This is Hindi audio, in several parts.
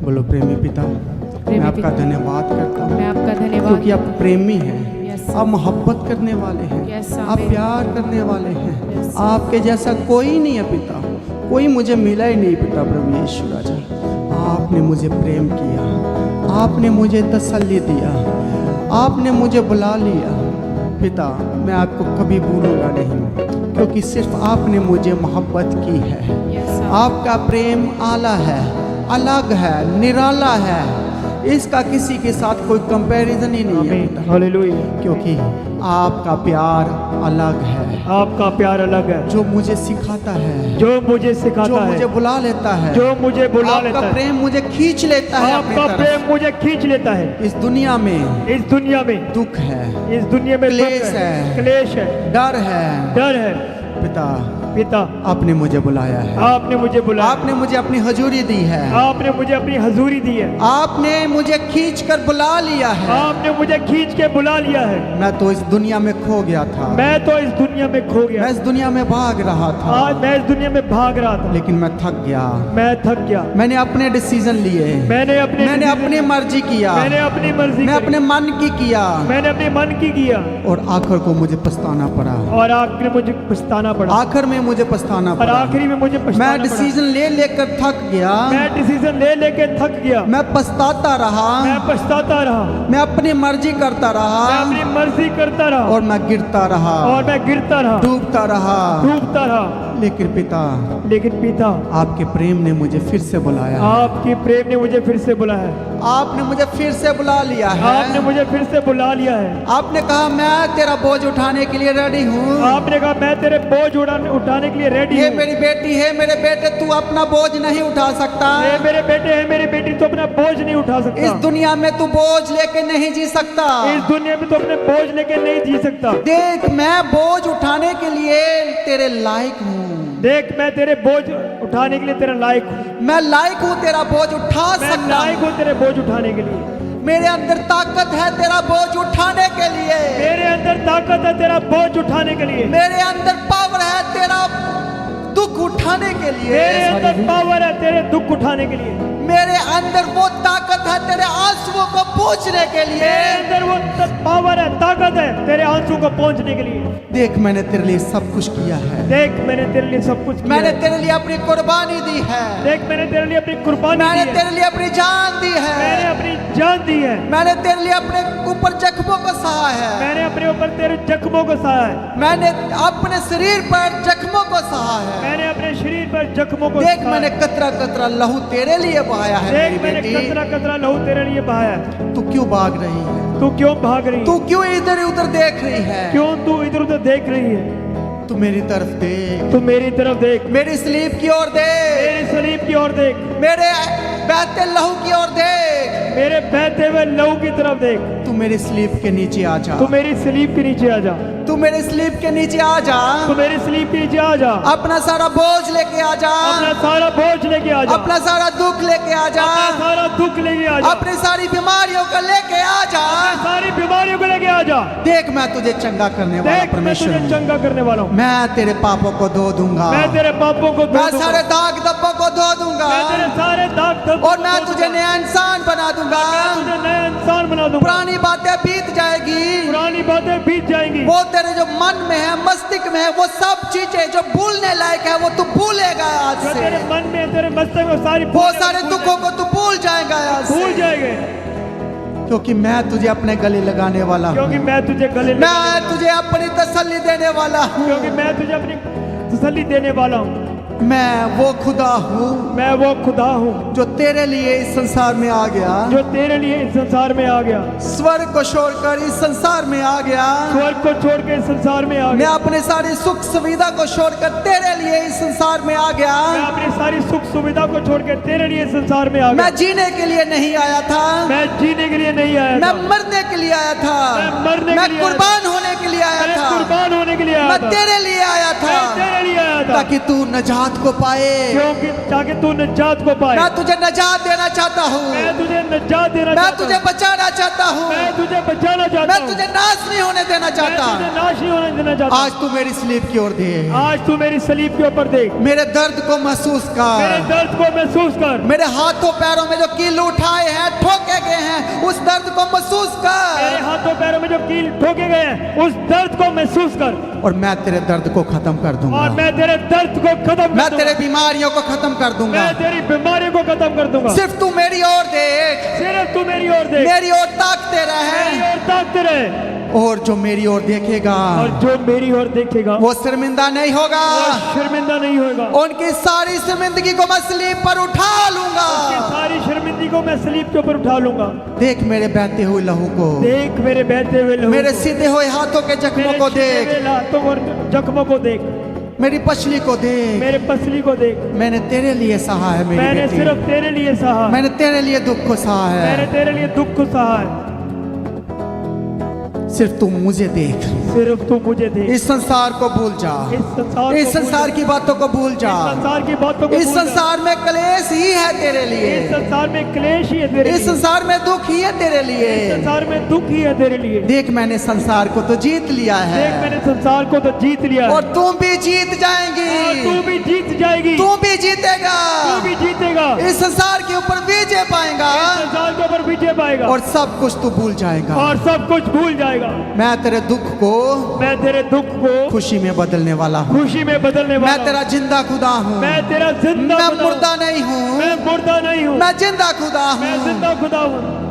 बोलो प्रेमी पिता, मैं आपका धन्यवाद करता हूँ मैं आपका धन्यवाद क्योंकि आप प्रेमी हैं, Yes. आप मोहब्बत करने वाले हैं, Yes, आप Amen. प्यार करने वाले हैं। Yes. आपके जैसा कोई नहीं है पिता, कोई मुझे मिला ही नहीं पिता। प्रभु यीशु राजा, आपने मुझे प्रेम किया, आपने मुझे तसल्ली दिया, आपने मुझे बुला लिया पिता। मैं आपको कभी भूलूंगा नहीं क्योंकि सिर्फ आपने मुझे मोहब्बत की है। Yes, Amen. आपका प्रेम आला है, अलग है, निराला है। इसका किसी के साथ कोई कंपैरिजन ही नहीं है पिता, हालेलुया। क्योंकि आपका प्यार अलग है, आपका प्यार अलग है, जो मुझे सिखाता है, जो मुझे जो सिखाता मुझे है, बुला लेता है, जो मुझे बुला लेता आपका है, प्रेम मुझे खींच लेता है अपनी आपका तरफ। प्रेम मुझे खींच लेता है। इस दुनिया में इस दुनिया में दुख है, इस दुनिया में दुख क्लेश है, क्लेश है, डर है डर है। पिता, पिता, आपने मुझे बुलाया है, आपने मुझे बुलाया, आपने मुझे अपनी हजूरी दी है, आपने मुझे अपनी हजूरी दी है, आपने मुझे खींच कर बुला लिया है। आपने मुझे खींच के बुला लिया है। मैं तो इस दुनिया में खो गया था, मैं तो इस दुनिया में खो मैं गया, इस दुनिया में भाग रहा था, आज मैं इस दुनिया में भाग रहा था, लेकिन मैं थक गया। मैं थक गया। मैंने अपने डिसीजन लिए, मैंने अपनी मर्जी किया, मैंने अपनी मर्जी मैं करी, अपने मन की किया, मैंने अपने मन की किया, और आखिर को मुझे पछताना पड़ा, और आखिर मुझे पछताना पड़ा, आखिर में मुझे पछताना और पड़ा। आखिरी में मुझे मैं पछताना पड़ा। डिसीजन ले लेकर थक गया, मैं डिसीजन ले लेके थक गया, मैं पछताता रहा, मैं पछताता रहा, मैं अपनी मर्जी करता मैं रहा, अपनी मर्जी करता रहा, और मैं गिरता रहा, और मैं गिरता रहा, डूबता रहा। डूबता रहा। लेकिन पिता, लेकिन पिता, आपके प्रेम ने मुझे फिर से बुलाया है। आपकी प्रेम ने मुझे फिर से बुलाया है, आपने मुझे फिर से बुला लिया आपने है। मुझे फिर से बुला लिया है। आपने कहा मैं तेरा बोझ उठाने के लिए रेडी हूँ। आपने कहा मैं तेरे बोझ उठाने के लिए रेडी ये हूँ। मेरी बेटी है, मेरे बेटे, तू अपना बोझ नहीं उठा सकता। ये मेरे बेटे हैं, मेरी बेटी, तो अपना बोझ नहीं उठा इस सकता। दुनिया में तू बोझ लेके नहीं जी सकता। इस दुनिया में तो अपने बोझ लेके नहीं जी सकता। देख, मैं बोझ उठाने के लिए तेरे लायक हूँ। देख, मैं तेरे बोझ उठाने के लिए तेरा लायक हूँ। मैं लायक हूँ तेरा बोझ उठा मैं सकता लायक हूँ तेरे बोझ उठाने के लिए। मेरे अंदर ताकत है तेरा बोझ उठाने के लिए। मेरे अंदर ताकत है तेरा बोझ उठाने के लिए। मेरे अंदर पावर है तेरा दुख उठाने के लिए। मेरे अंदर पावर है तेरे दुख उठाने के लिए। मेरे अंदर वो ताकत है तेरे आंसुओं को पोंछने के लिए। मेरे अंदर वो पावर है, ताकत है तेरे आंसू को पहुंचने के लिए। देख, मैंने तेरे लिए सब कुछ किया है। देख, मैंने तेरे लिए सब कुछ किया मैंने है। तेरे लिए अपनी कुर्बानी दी है। देख, मैंने तेरे लिए अपनी कुर्बानी मैंने दी है। तेरे लिए अपनी जान दी है। मैंने अपनी जान दी है। मैंने तेरे लिए अपने ऊपर जख्मों को सहा है। मैंने अपने ऊपर तेरे जख्मों को सहा है। मैंने अपने शरीर पर जख्मों को सहा है। मैंने अपने शरीर पर जख्मों को देख, सहा मैंने है। कतरा कतरा लहू तेरे लिए बहाया है। देख, मेरी मैंने बेटी, कतरा कतरा लहू तेरे लिए बहाया है। तू क्यों भाग रही है? तू क्यों भाग रही है? तू क्यों इधर उधर देख रही है? क्यों तू इधर उधर देख रही है? तू मेरी तरफ देख, तू मेरी तरफ देख, मेरी स्लीप की ओर देख, मेरी सलीब की ओर देख, मेरे बहते लहू की ओर देख। मेरे बहते हुए लहू की तरफ देख। तू मेरी स्लीप के नीचे आ जा। तू मेरी सलीब के नीचे आ जा। तू मेरी स्लीप के नीचे आ जा। तू मेरी सलीब के नीचे आ जा। अपना सारा बोझ लेके आ जा। अपना सारा बोझ लेके आ जा। अपना सारा दुख लेके आ जा। अपना सारा दुख लेके आ जा। अपनी सारी बीमारियों को लेके आ जा। अपनी सारी बीमारियों को लेके आ जा। देख, मैं तुझे चंगा करने वाला देख, मैं परमेश्वर तुझे हूँ। चंगा करने वाला हूँ। मैं तेरे पापों को धो दूंगा। मैं तेरे पापों को धो मैं दूंगा। सारे दाग धब्बों को धो दूंगा। मैं तेरे सारे दाग धब्बों और को मैं धो तुझे दूंगा। नया इंसान बना दूंगा। मैं तुझे नया इंसान बना दूंगा। पुरानी बातें बीत जाएगी। पुरानी बातें बीत जाएंगी। वो तेरे जो मन में है, मस्तिष्क में है, वो सब चीजें जो भूलने लायक है वो तू भूलेगा आज जो से। तेरे मन में, तेरे मस्तक में सारी वो सारे दुखों को तू भूल जाएगा आज भूल से। जाएंगे। क्योंकि मैं तुझे अपने गले लगाने वाला हूँ। क्योंकि मैं तुझे गले मैं तुझे अपनी तसल्ली देने वाला हूँ। क्योंकि मैं तुझे अपनी तसल्ली देने वाला हूँ। मैं वो खुदा हूँ मैं वो खुदा हूँ जो तेरे लिए इस संसार में आ गया। जो तेरे लिए इस संसार में आ गया। स्वर्ग को छोड़कर इस संसार में आ गया। स्वर्ग को छोड़ के इस संसार में आ मैं गया। अपनी सारी सुख सुविधा को छोड़कर तेरे लिए इस संसार में आ गया। मैं अपनी सारी सुख सुविधा को छोड़ के तेरे लिए इस संसार में आ गया। मैं जीने के लिए नहीं आया था, मैं जीने के लिए नहीं आया मैं था। मरने के लिए आया था। मैं मरने के मैं लिए आया कुर्बान होने के लिए आया मैं था। कुर्बान होने के लिए आया मैं था। तेरे लिए आया था। मैं तेरे लिए आया था, ताकि तू नजात को पाए। क्योंकि ताकि तू निजात को पाए। मैं तुझे नजात देना चाहता हूँ, मैं तुझे निजात देना मैं चाहता तुझे हूँ। बचाना चाहता हूँ, मैं तुझे बचाना चाहता मैं हूँ। तुझे नाश नहीं होने देना मैं चाहता। तुझे नाश नहीं होने देना चाहता। आज तू मेरी स्लीप की ओर दे, आज तू मेरी सलीब के ऊपर देख, मेरे दर्द को महसूस मेरे कर, दर्द को महसूस कर, मेरे हाथों पैरों में जो कील उठाए हैं, ठोके गए हैं, उस दर्द को महसूस मेरे कर, हाथों पैरों में जो कील ठोके गए हैं उस दर्द को महसूस कर, और मैं तेरे दर्द को खत्म कर दूंगा। और मैं तेरे दर्द को खत्म मैं कर तेरे दूंगा। बीमारियों को खत्म कर दूंगा। मैं तेरी बीमारी को खत्म कर दूंगा। सिर्फ तू मेरी ओर देख, सिर्फ तू मेरी ओर देख, मेरी ओर ताकते मेरी रहे, ओर ताकते रहे, और जो मेरी ओर देखेगा और जो मेरी ओर देखेगा वो शर्मिंदा नहीं होगा। वो शर्मिंदा नहीं होगा। उनकी सारी शर्मिंदगी को मैं स्लीप पर उठा लूंगा। ये सारी शर्मिंदगी को मैं सलीब के ऊपर उठा लूंगा। देख मेरे बहते हुए लहू को, देख मेरे बहते हुए लहू मेरे को, सीधे हुए हाथों के जख्मों मेरे को छिले देख, हुए हाथों और जख्मों को देख, मेरी पछली को देख। मेरे पसली को देख। मैंने तेरे लिए सहा है मेरी मैंने बेटी, सिर्फ तेरे लिए सहा, मैंने तेरे लिए दुख को सहा मैंने है। तेरे लिए दुख को सहा है। सिर्फ तू मुझे देख, सिर्फ तू मुझे देख। इस संसार को भूल जा, इस संसार इस को संसार की बातों को भूल जा। इस संसार की बातों को इस भूल जा। संसार में क्लेश ही है तेरे इस लिए, संसार में क्लेश ही है तेरे इस लिए। संसार में दुख ही है तेरे इस लिए। संसार में दुख ही है तेरे लिए। देख मैंने संसार को तो जीत लिया देख है, मैंने संसार को तो जीत लिया है। और तुम भी जीत और जाएंगी, तू भी जीत जाएगी। तू भी जीतेगा, तू भी जीतेगा। इस संसार के ऊपर विजय पाएगा, इस संसार के ऊपर विजय पाएगा, और सब कुछ तू भूल जाएगा। और सब कुछ भूल जाएगा। मैं तेरे दुख को मैं तेरे दुख को खुशी में बदलने वाला हूँ। खुशी में बदलने वाला मैं तेरा जिंदा खुदा हूँ, मैं तेरा जिंदा मैं खुदा हूँ। मुर्दा नहीं हूँ, मैं मुर्दा नहीं हूँ, मैं जिंदा खुदा मैं हूँ। जिंदा खुदा हूँ।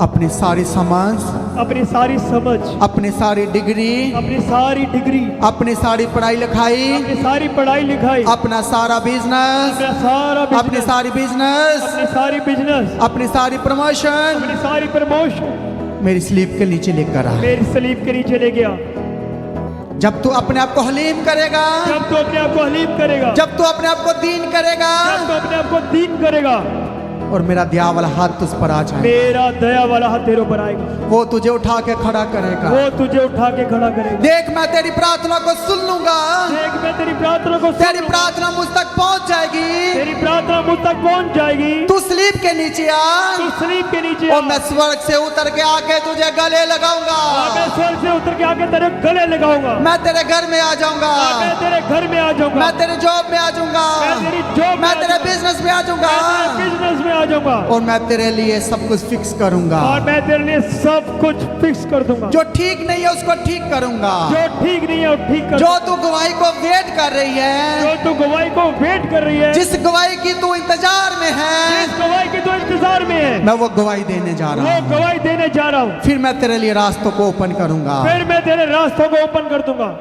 अपनी सारी समझ, अपनी सारी समझ, अपनी सारी डिग्री, अपनी सारी डिग्री, अपनी सारी पढ़ाई लिखाई, अपनी सारी पढ़ाई लिखाई, अपना सारा बिजनेस, अपना सारा अपनी बिजनेस, सारी बिजनेस, अपनी सारी बिजनेस, अपनी सारी प्रमोशन अपनी सारी प्रमोशन मेरी स्लीप के नीचे लेकर आ। मेरी सलीब के नीचे ले गया। जब तू अपने आप को हलीम करेगा, जब तू अपने आप को हलीम करेगा, जब तू अपने आप को दीन करेगा, जब तू अपने आप को दीन करेगा, और मेरा दिया वाला हाथ तुझ पर आ जाए, मेरा दया वाला हाथ तेरे ऊपर आएगा। वो तुझे उठा के खड़ा करेगा। वो तुझे उठा के खड़ा करेगा। देख मैं तेरी प्रार्थना को सुन लूंगा, देख मैं तेरी प्रार्थना को सुन तेरी लूंगा। प्रार्थना मुझ तक पहुंच जाएगी। तेरी प्रार्थना मुझ तक पहुंच जाएगी। तू स्लीप के नीचे आ, तू सलीब के नीचे और आ। मैं स्वर्ग से उतर के आके तुझे गले लगाऊंगा। और मैं स्वर्ग से उतर के आके तेरे गले लगाऊंगा। मैं तेरे घर में आ जाऊंगा, और मैं तेरे घर में आ जाऊंगा। मैं तेरे जॉब में आ जाऊंगा, मैं तेरी जॉब में मैं आ तेरे जाऊंगा। बिजनेस में आ जाऊंगा, मैं तेरे बिजनेस में आ जाऊंगा। और मैं तेरे लिए सब कुछ फिक्स करूंगा। और मैं तेरे लिए सब कुछ फिक्स कर दूंगा। जो ठीक नहीं है उसको ठीक करूंगा। जो ठीक नहीं है वो ठीक कर जो तू गवाही को वेट कर रही है, जो तू गवाही को वेट कर रही है, जिस गवाही की तू इंतजार में है, जिस गवाही की तू इंतजार में है, मैं वो गवाही देने जा रहा वो हूँ। गवाही देने जा रहा हूँ। फिर मैं तेरे लिए रास्तों को ओपन करूंगा। फिर मैं तेरे रास्तों को ओपन कर दूंगा।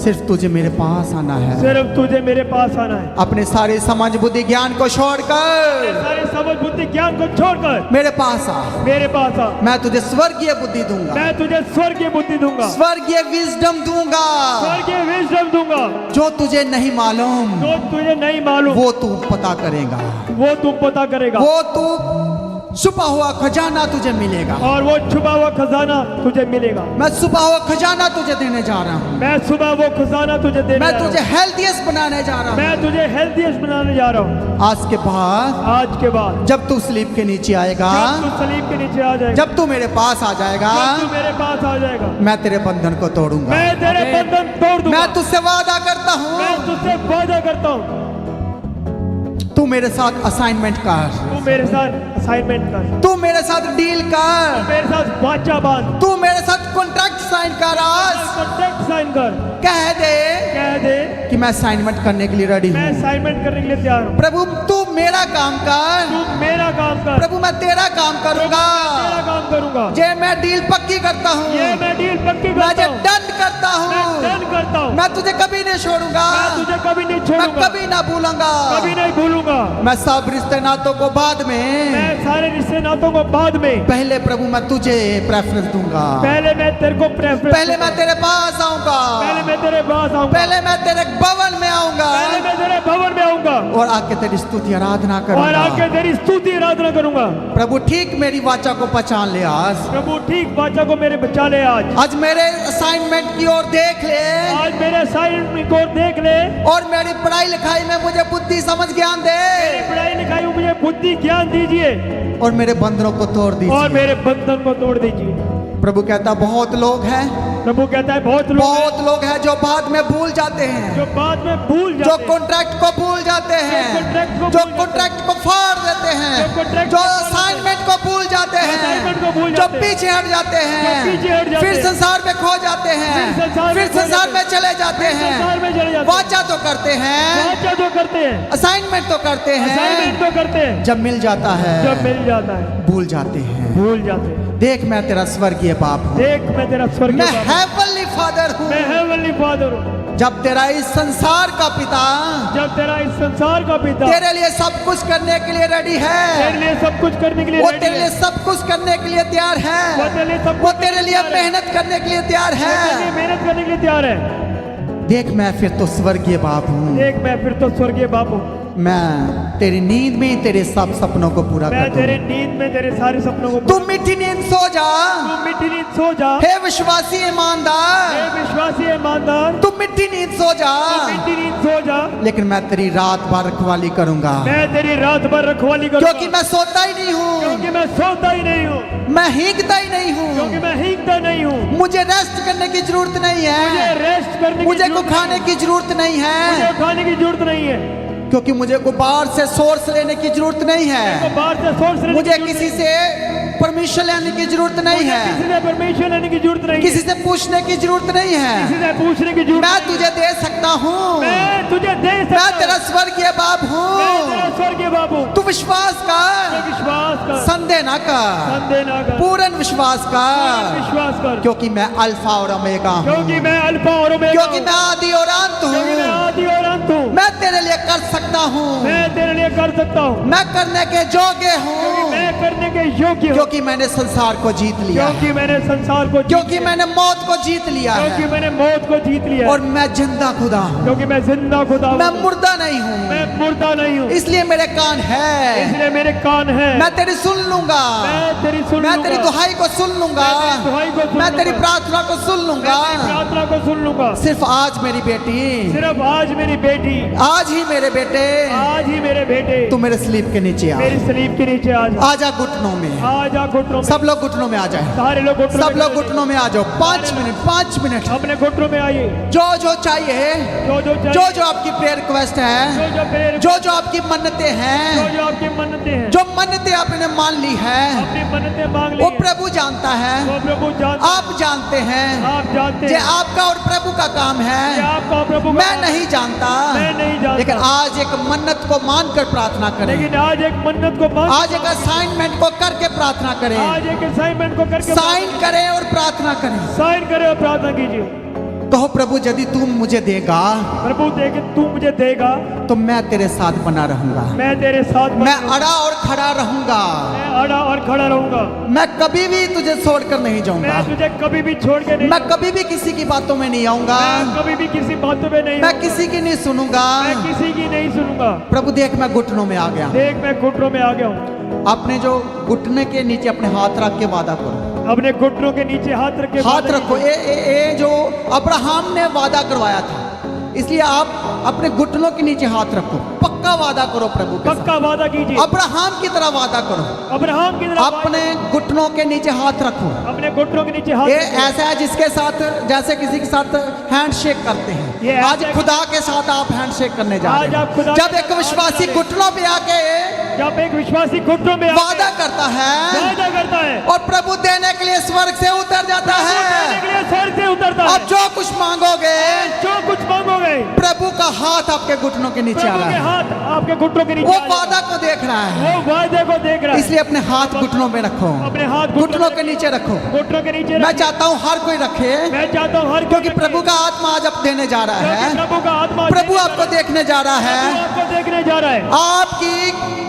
सिर्फ तुझे मेरे पास आना है, सिर्फ तुझे मेरे पास आना है। अपने सारे समझ बुद्धि ज्ञान को छोड़कर सारे समझ बुद्धि ज्ञान को छोड़कर मेरे पास आ। मेरे पास आ। मैं तुझे स्वर्गीय बुद्धि दूंगा, मैं तुझे स्वर्गीय बुद्धि दूंगा, स्वर्गीय विजडम दूंगा। स्वर्गीय विजडम दूंगा। जो तुझे नहीं मालूम जो तुझे नहीं मालूम वो तू पता करेगा, वो तू पता करेगा। वो तू छुपा हुआ खजाना तुझे मिलेगा। और वो छुपा हुआ खजाना तुझे मिलेगा। मैं छुपा हुआ खजाना तुझे देने जा रहा हूँ। मैं सुबह वो खजाना तुझे देने मैं जा रहा तुझे हेल्थीएस्ट बनाने जा रहा हूँ। हूँ। मैं तुझे हेल्थीएस्ट बनाने जा रहा हूँ। आज के बाद आज के बाद जब तू स्लीप के नीचे आएगा, जब तू सलीब के नीचे आ जाएगा, जब तू मेरे पास आ जाएगा, जब तू मेरे पास आ जाएगा, मैं तेरे बंधन को तोड़ूंगा। मैं तेरे बंधन तोड़ दूंगा। मैं तुझसे वादा करता हूँ, मैं तुझसे वादा करता हूँ। तू मेरे साथ असाइनमेंट कर, तू मेरे साथ असाइनमेंट कर, तू मेरे साथ डील कर, मेरे साथ वाचा बांध, तू मेरे साथ कॉन्ट्रैक्ट साइन कर। आज कॉन्ट्रैक्ट साइन कर। कह दे कह दे कि मैं असाइनमेंट करने के लिए रेडी मैं हूँ। असाइनमेंट करने के लिए तैयार हूँ। प्रभु तू मेरा काम कर, तू मेरा काम कर। प्रभु मैं तेरा काम करूंगा। तेरा काम करूंगा। जे मैं डील पक्की करता हूँ, ये मैं डील पक्की मैं करता जे हूँ। डन करता मैं हूँ, डन करता हूँ। मैं तुझे कभी नहीं छोड़ूंगा, मैं तुझे कभी नहीं मैं छोड़ूंगा, कभी ना भूलूंगा। कभी नहीं भूलूंगा। मैं सब रिश्ते नातों को बाद में, मैं सारे रिश्ते नातों को बाद में, पहले प्रभु मैं तुझे प्रेफरेंस दूंगा। पहले मैं तेरे को प्रेफरेंस, पहले मैं तेरे पास आऊंगा, पहले मैं तेरे पास आऊंगा, पहले मैं तेरे भवन में आऊंगा, पहले मैं तेरे भवन में आऊंगा, और आके तेरी स्तुति आराधना और करूंगा। आके तेरी स्तुति आराधना करूंगा। प्रभु ठीक मेरी वाचा को पहचान ले आज। प्रभु ठीक वाचा को मेरे बचा ले आज। आज मेरे असाइनमेंट की ओर देख ले आज मेरे असाइनमेंट को देख ले और मेरी पढ़ाई लिखाई में मुझे बुद्धि समझ ज्ञान दे मेरी पढ़ाई लिखाई में मुझे बुद्धि ज्ञान दीजिए और मेरे बंधनों को तोड़ और दीजिए। मेरे बंधन को तोड़ दीजिए। प्रभु कहता बहुत लोग हैं, प्रभु कहता है बहुत लोग हैं जो बाद में भूल जाते हैं, जो बाद में भूल जो जाते हैं, कॉन्ट्रैक्ट को भूल जाते हैं, कॉन्ट्रैक्ट को जो भूल कॉन्ट्रैक्ट को फाड़ देते हैं, जो कॉन्ट्रैक्ट जो को फाड़ देते असाइनमेंट को भूल जाते हैं, असाइनमेंट को भूल जो जाते हैं, पीछे हट जाते हैं, जो पीछे हट जाते फिर हैं, संसार में खो जाते हैं, फिर संसार में चले जाते हैं, संसार में चले जाते हैं, वाचा तो करते हैं, वाचा तो करते हैं, असाइनमेंट तो करते असाइनमेंट हैं, तो करते हैं, जब मिल जाता है जब मिल जाता है भूल जाते हैं। भूल जाते हैं। देख मैं तेरा स्वर्गीय बाप हूँ, देख मैं तेरा स्वर्गीय मैं बाप हूँ, हेवनली फादर हूँ। मैं हेवनली फादर हूँ। जब तेरा इस संसार का पिता जब तेरा इस संसार का पिता तेरे लिए सब कुछ करने के लिए रेडी तेरे है, लिए सब कुछ करने के लिए वो ready तेरे लिए है। सब कुछ करने के लिए तैयार वो है, तेरे लिए सब वो कुछ तेरे लिए तैयार है। मेहनत करने के लिए तैयार वो तेरे लिए है। मेहनत करने के लिए तैयार है। देख मैं फिर तो स्वर्गीय बाप हूँ, देख मैं फिर तो स्वर्गीय बाप हूँ। मैं तेरी नींद में ही तेरे सब सपनों को पूरा मैं कर तेरे दूँ। नींद में तेरे सारे सपनों को तू मीठी नींद सो जा, तू मीठी नींद सो जा। हे विश्वासी ईमानदार, हे विश्वासी ईमानदार, तू मीठी नींद सो जा, तू मीठी नींद सो जा। लेकिन मैं तेरी रात भर रखवाली करूंगा, मैं तेरी रात भर रखवाली करूंगा। क्योंकि मैं सोता ही नहीं हूँ, क्योंकि मैं सोता ही नहीं हूँ, मैं हींगता ही नहीं क्योंकि हूँ, मैं हींगता नहीं हूँ। मुझे रेस्ट करने की जरूरत नहीं मुझे है, रेस्ट करने की मुझे को जरूरत खाने नहीं की जरूरत नहीं है। है, मुझे खाने की जरूरत नहीं है। क्योंकि मुझे को बाहर से सोर्स लेने की जरूरत नहीं तो है, बाहर से सोर्स लेने मुझे की जरूरत किसी नहीं से परमिशन लेने की जरूरत नहीं मुझे है, किसी से परमिशन लेने की जरूरत नहीं किसी है। से पूछने की जरूरत नहीं किसी है। से पूछने की जरूरत मैं नहीं तुझे दे सकता हूँ, है। मैं तुझे दे सकता मैं हूँ। तेरा स्वर्गीय बाप मैं तेरा हूँ। स्वर्गीय बाबू। तू विश्वास मैं कर, विश्वास कर, संदेह न कर, संदेह ना कर, पूर्ण विश्वास कर, विश्वास कर, क्योंकि मैं अल्फा और ओमेगा हूँ, क्योंकि मैं अल्फा और ओमेगा क्योंकि हूँ। मैं आदि और अंत क्योंकि मैं हूँ। आदि और अंत हूँ। मैं तेरे लिए कर सकता हूँ, मैं तेरे लिए कर सकता हूँ, मैं करने के योग्य क्योंकि हूँ, मैं करने के योग्य हूँ, क्योंकि मैंने संसार को जीत लिया क्योंकि है, मैंने संसार को जीत क्योंकि लिया, मैंने मौत को जीत लिया क्योंकि है, मैंने मौत को जीत लिया, और मैं जिंदा खुदा हूँ, क्योंकि मैं जिंदा खुदा हूँ, मैं मुर्दा नहीं हूँ, मैं मुर्दा नहीं हूँ। इसलिए मेरे कान है, इसलिए मेरे कान है। मैं तेरी सुन लूंगा, मैं तेरी सुन मैं लूंगा। तेरी दुहाई को सुन लूंगा, मैं तेरी दुहाई को सुन मैं तेरी लूंगा। प्रार्थना को सुन मैं लूंगा। तेरी प्रार्थना को सुन लूंगा। सिर्फ आज मेरी बेटी, सिर्फ आज मेरी बेटी, आज ही मेरे बेटे, आज ही मेरे बेटे तू मेरे स्लीप के नीचे आ, मेरी स्लीप के नीचे आ जा। आजा घुटनों में, आ जा घुटनों में। सब लोग घुटनों में आ जाए, सारे लोग घुटनों सब में लोग घुटनों में आ जाओ। 5 मिनट, 5 मिनट, अपने घुटनों में आइए। जो जो चाहिए, जो जो चाहिए, जो जो आपकी प्रेयर रिक्वेस्ट है, जो जो प्रेयर, जो जो आपकी मन्नतें जो हैं, जो आपकी मन्नतें हैं, जो मन्नतें आपने मान ली है, अपनी मन्नतें मांग ली वो हैं। प्रभु जानता है, वो प्रभु जानते हैं। आप जानते हैं, आप जानते ये हैं। आपका और प्रभु का काम ये है, आपका प्रभु का मैं काम नहीं जानता, मैं नहीं जानता। लेकिन आज एक मन्नत को मानकर प्रार्थना करें, लेकिन आज एक मन्नत को मान, आज एक असाइनमेंट को करके प्रार्थना करें, आज एक असाइनमेंट को करके साइन करें और प्रार्थना करें। साइन करे और प्रार्थना कीजिए। कहो प्रभु यदि तुम मुझे देगा प्रभु देखे तू मुझे देगा, तो मैं तेरे साथ बना रहूंगा, मैं तेरे साथ मैं अड़ा और खड़ा रहूंगा, मैं अड़ा और खड़ा रहूंगा। मैं कभी भी तुझे छोड़कर नहीं जाऊंगा, मैं तुझे कभी भी छोड़ के नहीं, मैं कभी भी किसी की बातों में नहीं आऊंगा, मैं कभी भी किसी बातों में नहीं मैं आऊंगा। किसी की नहीं सुनूंगा। मैं किसी की नहीं सुनूंगा। प्रभु देख मैं घुटनों में आ गया, देख मैं घुटनों में आ गया हूँ। अपने जो घुटने के नीचे अपने हाथ रख के वादा करो, अपने घुटनों के नीचे हाथ रख के हाथ वादा रखो। कीजिए। ये जो अब्राहम ने वादा करवाया था, इसलिए आप अपने घुटनों के नीचे हाथ रखो, पक्का वादा करो प्रभु के साथ। पक्का वादा कीजिए। अब्राहम की तरह वादा करो, अब्राहम की तरह अपने घुटनों के नीचे हाथ रखो। अपने घुटनों के नीचे हाथ ये रखिए। ऐसा है जिसके साथ जैसे किसी के साथ हैंडशेक करते ये हैं, आज ऐसा- खुदा के साथ आप हैंडशेक करने जा आज रहे आप खुदा हैं। के जब एक साथ विश्वासी हाथ घुटनों पे आके जब एक विश्वासी घुटनों में वादा करता है वादा करता है और प्रभु देने के लिए स्वर्ग से उतर जाता वो देने है, के लिए स्वर्ग से उतरता है। अब जो कुछ मांगोगे जो कुछ मांगोगे, प्रभु का हाथ आपके घुटनों के नीचे आ प्रभु रहा के है, हाथ आपके घुटनों के नीचे वो आ जाएगा। वादा को देख रहा है, वो वादे को देख रहा है। इसलिए अपने हाथ घुटनों में रखो, अपने हाथ घुटनों के नीचे रखो। घुटनों के नीचे मैं रखिए। चाहता हूँ हर कोई रखे, मैं चाहता हूँ हर क्योंकि कोई प्रभु का आत्मा आज अब देने जा रहा क्योंकि है, प्रभु का आत्मा प्रभु आपको देखने जा रहा प्रभु है, आपको देखने जा रहा है। आपकी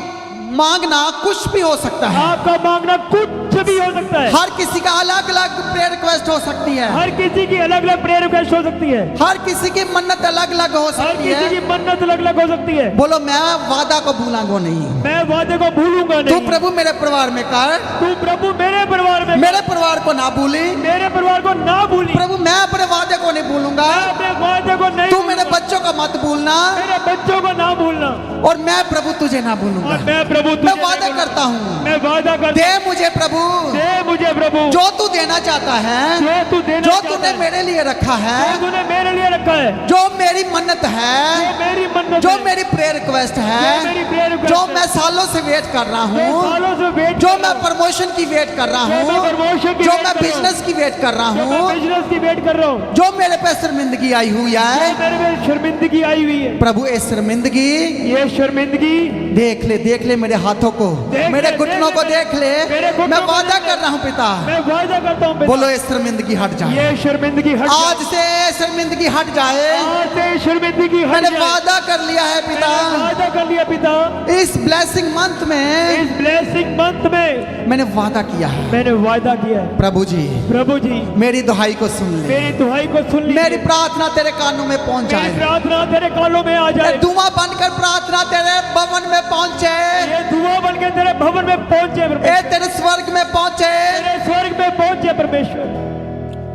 मांगना कुछ भी हो सकता है। आपका मांगना कुछ भी हो सकता है। हर किसी का अलग अलग प्रेयर रिक्वेस्ट हो सकती है। हर किसी की अलग अलग प्रेयर रिक्वेस्ट हो सकती है। हर किसी की मन्नत अलग अलग हो हर सकती किसी है। की मन्नत अलग अलग हो सकती है। बोलो मैं वादा को भूलांगा नहीं। मैं वादे को भूलूंगा तू नहीं। प्रभु मेरे परिवार में कर, तू प्रभु मेरे परिवार में, मेरे परिवार को ना भूली। मेरे परिवार को ना भूली। प्रभु मैं अपने वादे को नहीं भूलूंगा। मैं अपने वादे को नहीं तू मेरे भूलूंगा। बच्चों का मत भूलना मेरे बच्चों को ना भूलना। और मैं प्रभु तुझे ना भूलूंगा। और मैं प्रभु तुझे मैं नहीं वादा भूलूंगा। करता हूँ, मैं वादा करता दे मुझे प्रभु दे मुझे प्रभु जो तू देना चाहता है, जो तू देना जो चाहता तूने है, मेरे लिए रखा जो है, तूने मेरे लिए रखा है, जो मेरी मन्नत है, जो मेरी मन्नत जो है, मेरी प्रेयर रिक्वेस्ट जो है, मेरी प्रेयर रिक्वेस्ट जो है, मैं सालों से वेट कर रहा मैं हूँ, सालों से वेट जो कर रहा मैं हूँ, प्रमोशन की वेट कर रहा जो मैं हूँ, प्रमोशन की जो वेट मैं कर रहा हूँ, बिजनेस की वेट कर रहा जो मैं हूँ, बिजनेस की वेट कर रहा हूँ, जो मेरे पे शर्मिंदगी आई हुई है, जो मेरे में शर्मिंदगी आई हुई है, प्रभु ये शर्मिंदगी ये शर्मिंदगी देख ले मेरे हाथों को, देख मेरे ले, घुटनों को देख ले। मेरे घुटनों मैं को वादा देख ले। कर रहा हूँ पिता, मैं वादा करता हूँ पिता, बोलो ये शर्मिंदगी हट जाए। ये शर्मिंदगी हट आज जाए। से शर्मिंदगी हट जाए। आज से शर्मिंदगी हट मैंने जाए। वादा कर लिया है पिता, मैंने वादा कर लिया पिता, इस ब्लेसिंग मंथ में इस ब्लेसिंग मंथ में मैंने वादा किया है। मैंने वादा किया है। प्रभु जी प्रभु जी मेरी दुहाई को सुन ले, मेरी दुहाई को सुन लीजिए। मेरी प्रार्थना तेरे कानों में पहुंच मेरी जाए, प्रार्थना तेरे कानों में आ जाए। धुआं बनकर प्रार्थना तेरे भवन में पहुंचे, ये धुआं बन के तेरे भवन में पहुंचे परमेश्वर। ए तेरे स्वर्ग में पहुंचे। तेरे स्वर्ग में पहुंचे परमेश्वर।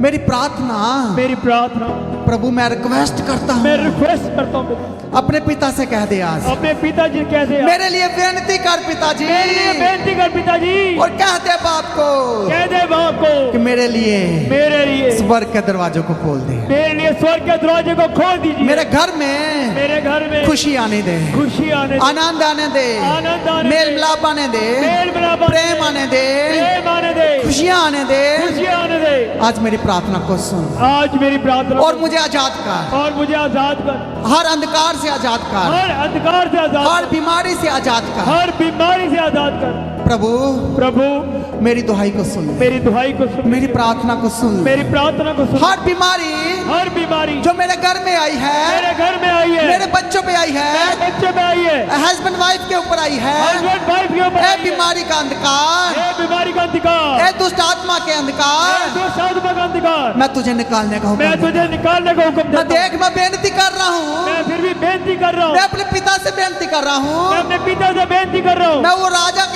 मेरी प्रार्थना मेरी प्रार्थना प्रभु मैं रिक्वेस्ट करता मैं हूँ, रिक्वेस्ट करता हूँ पिता, अपने पिता से कह दे आज अपने पिताजी कहते हैं मेरे लिए बेनती कर पिताजी, मेरे लिए बेनती कर पिताजी, और कह दे बाप को कह दे बाप को कि मेरे लिए स्वर्ग के दरवाजों को खोल दे, मेरे लिए स्वर्ग के दरवाजे को खोल दीजिए। मेरे घर में मेरे घर में खुशी आने दे, खुशी आने दे, आनंद आने दे, आनंद आने मेल दे, मिलाप आने दे, मेल मिलाप आने प्रेम आने दे, प्रेम आने दे, खुशियां आने दे। खुशियां आने दे। आज मेरी प्रार्थना को सुन आज मेरी प्रार्थना और मुझे आजाद कर, और मुझे आजाद कर, हर अंधकार से आजाद कर, हर अंधकार से आजाद हर कर, बीमारी से आजाद कर। हर बीमारी से आजाद कर। प्रभु प्रभु मेरी दुहाई को सुन ले, मेरी दुहाई को सुन, मेरी प्रार्थना को सुन ले। मेरी प्रार्थना को सुन। हर बीमारी हर बीमारी जो मेरे घर में आई है, मेरे घर में आई है, मेरे बच्चों पे आई है, मेरे बच्चे में आई है, हस्बैंड वाइफ के ऊपर आई है, हस्बैंड वाइफ के ऊपर ए आई है। बीमारी का अंधकार, ये बीमारी का अंधकार, ए दुष्ट आत्मा के अंधकार, ये दुष्ट आत्मा का अंधकार, मैं तुझे निकालने का मैं हुक्म तुझे निकालने का हुक्म मैं देता हूँ। देख मैं बेनती कर रहा हूँ, मैं फिर भी बेनती कर रहा मैं हूँ, अपने पिता से बेनती कर रहा मैं हूँ, अपने पिता से बेनती कर रहा हूँ, मैं वो राजा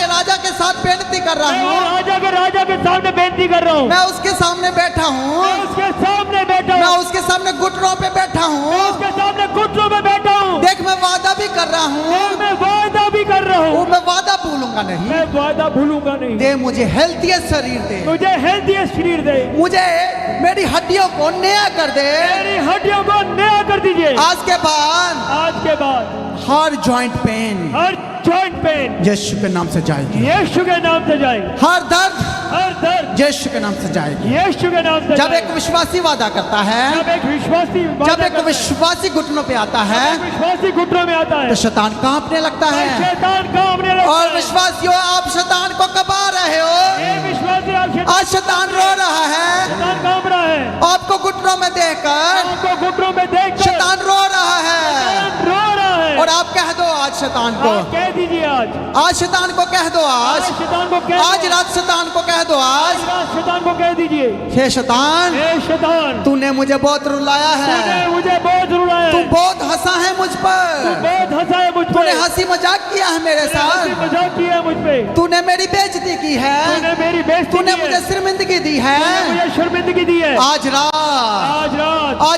के साथ बेनती कर रहा मैं वो हूँ, राजा के सामने बेनती कर रहा हूँ, मैं उसके सामने बैठा हूँ, मैं उसके सामने बैठा मैं हूँ, उसके सामने घुटनों पे बैठा मैं हूँ। उसके सामने घुटनों में बैठा हूँ, देख मैं वादा भी कर रहा हूँ, मैं वादा भी कर रहा वो हूँ, मैं वादा भूलूंगा नहीं। मैं वादा भूलूंगा नहीं। दे मुझे हेल्थी शरीर दे, मुझे हेल्थी शरीर दे, मुझे मेरी हड्डियों को नया कर दे। मेरी हड्डियों को नया कर दीजिए। आज के बाद हर जॉइंट पेन हर जॉइंट पेन यीशु के नाम से जाएगी, यीशु के नाम से जाए, हर दर्द यीशु के नाम से जाएगी। यीशु के नाम से जब जाए। एक विश्वासी वादा करता है, जब एक विश्वासी जब एक विश्वासी घुटनों पे आता है, विश्वासी घुटनों में आता है, तो शैतान कांपने लगता है। शैतान कांपने लगता और है। विश्वासियों आप शैतान को कबा रहे हो, ये विश्वासी आप आज शैतान रो रहा है, शैतान कांप रहा है, आपको घुटनों में देखकर आपको घुटनों में देख शैतान रो रहा है। रो रहा है। और आप कह दो आज शैतान को, आप कह दीजिए आज शैतान को कह दो, शैतान को कह आज रात शैतान को कह दो, आज शैतान को कह दीजिए, हे शैतान हे शैतान तूने मुझे बहुत रुलाया है, तूने मुझे बहुत रुलाया तू है, बहुत हंसा है मुझ पर, बहुत हंसा है मुझ तूने पर, हंसी मजाक किया है मेरे हंसी साथ, मजाक किया है मुझ पे, तूने मेरी बेइज्जती की है, तूने मेरी बेइज्जती तूने की है, मुझे शर्मिंदगी दी है। तूने मुझे शर्मिंदगी दी है। आज